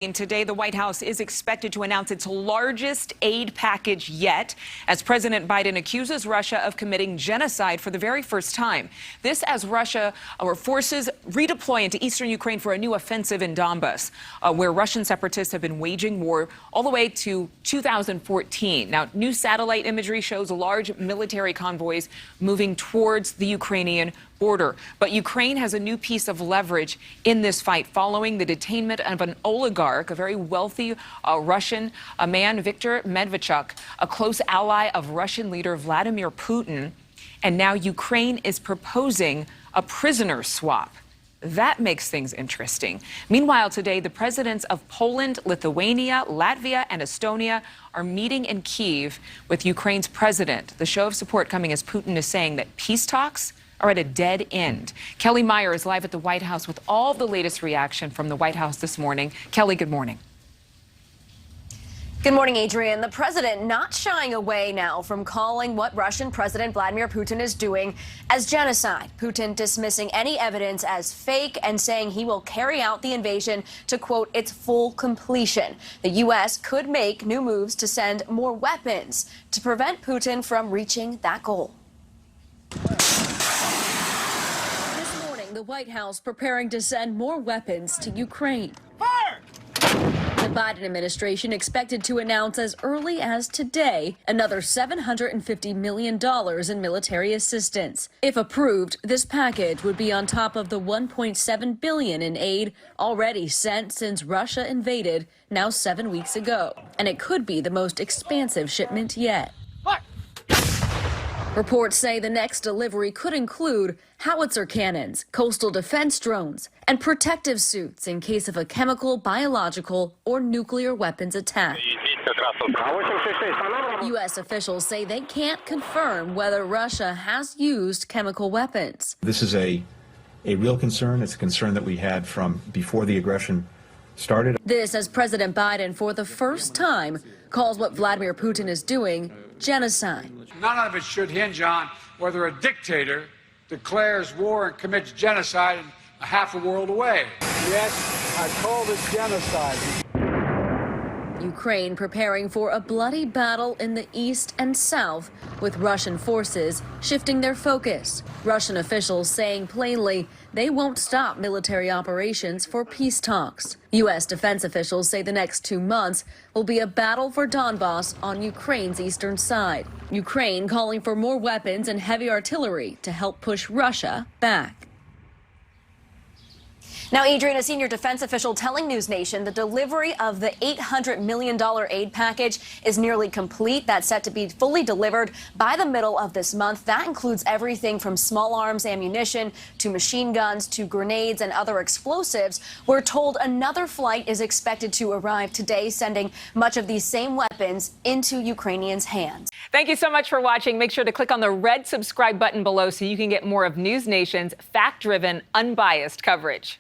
Today, the White House is expected to announce its largest aid package yet, as President Biden accuses Russia of committing genocide for the very first time. This as Russia or forces redeploy into eastern Ukraine for a new offensive in Donbas, where Russian separatists have been waging war all the way to 2014. Now, new satellite imagery shows large military convoys moving towards the Ukrainian border. But Ukraine has a new piece of leverage in this fight following the detainment of an oligarch, a very wealthy Russian man, Viktor Medvedchuk, a close ally of Russian leader Vladimir Putin. And now Ukraine is proposing a prisoner swap. That makes things interesting. Meanwhile, today, the presidents of Poland, Lithuania, Latvia, and Estonia are meeting in Kyiv with Ukraine's president. The show of support coming as Putin is saying that peace talks are at a dead end. Kelly Meyer is live at the White House with all the latest reaction from the White House this morning. Kelly, good morning. Good morning, Adrienne. The president not shying away now from calling what Russian President Vladimir Putin is doing as genocide. Putin dismissing any evidence as fake and saying he will carry out the invasion to, quote, its full completion. The U.S. could make new moves to send more weapons to prevent Putin from reaching that goal. The White House preparing to send more weapons to Ukraine. Fire! The Biden administration expected to announce as early as today another $750 million in military assistance. If approved, this package would be on top of the $1.7 billion in aid already sent since Russia invaded now 7 weeks ago. And it could be the most expansive shipment yet. Reports say the next delivery could include howitzer cannons, coastal defense drones, and protective suits in case of a chemical, biological, or nuclear weapons attack. U.S. officials say they can't confirm whether Russia has used chemical weapons. This is a real concern. It's a concern that we had from before the aggression started. This as President Biden, for the first time, calls what Vladimir Putin is doing genocide. None of it should hinge on whether a dictator declares war and commits genocide in half a world away. Yes, I call this genocide. Ukraine preparing for a bloody battle in the east and south, with Russian forces shifting their focus. Russian officials saying plainly they won't stop military operations for peace talks. U.S. defense officials say the next 2 months will be a battle for Donbas on Ukraine's eastern side. Ukraine calling for more weapons and heavy artillery to help push Russia back. Now, Adrienne, a senior defense official telling NewsNation the delivery of the $800 million aid package is nearly complete. That's set to be fully delivered by the middle of this month. That includes everything from small arms ammunition to machine guns to grenades and other explosives. We're told another flight is expected to arrive today, sending much of these same weapons into Ukrainians' hands. Thank you so much for watching. Make sure to click on the red subscribe button below so you can get more of NewsNation's fact-driven, unbiased coverage.